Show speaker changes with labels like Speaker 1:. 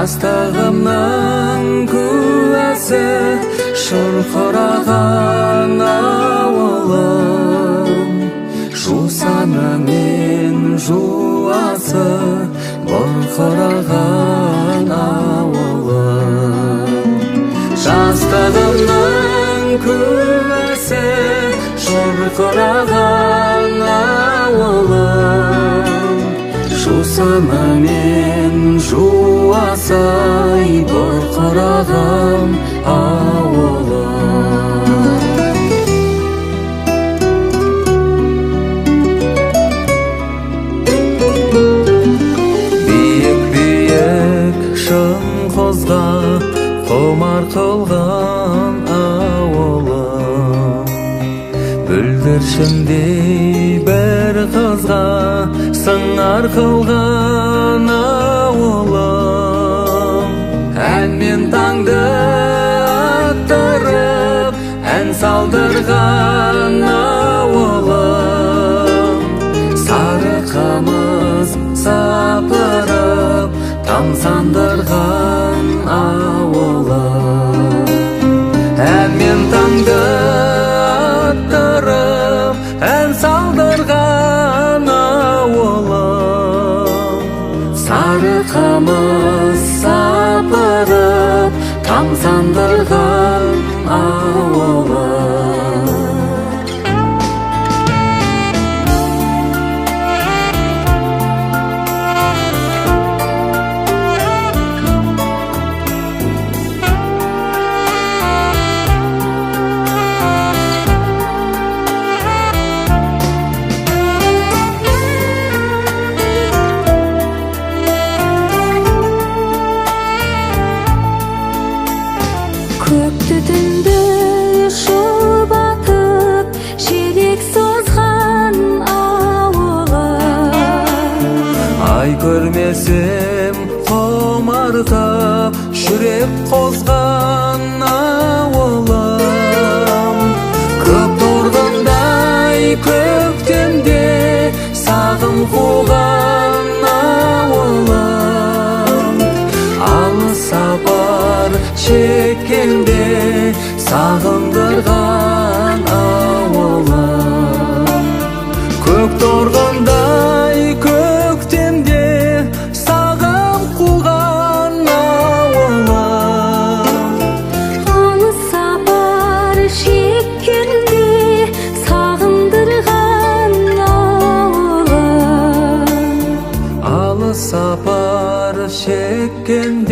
Speaker 1: жастығымның куәсі шұрқыраған ауылым, жусаны мен жуасы бұрқыраған ауылым. Жастығымның куәсі шұрқыраған ауылым, жусаны мен жуасы бұрқыраған ауылым. Биік-биік шың қозға құмар қылған ауылым, бүлдіршіндей бір қызға сыңар қылған ауылым. Ән мен таңды аттырып, ән салдырған ауылым, сары қымыз сапырып, тамсандырған ауылым. Ән мен таңды аттырып, ән салдырған ауылым, сары қымыз сапырып, тамсандырған ауылым.
Speaker 2: Көк түтінді шұбатып, шелек созған ауылым,
Speaker 1: Ай көрмесем құмартып, жүрек қозған ауылым. Көк торғындай көктемде сағым қуған ауылым, алыс сапар шеккенде сағындырған ауылым. Көк торғындай көктемде сағым қуған ауылым,
Speaker 2: алыс сапар шеккенде сағындырған ауылым.
Speaker 1: алыс сапар шеккенде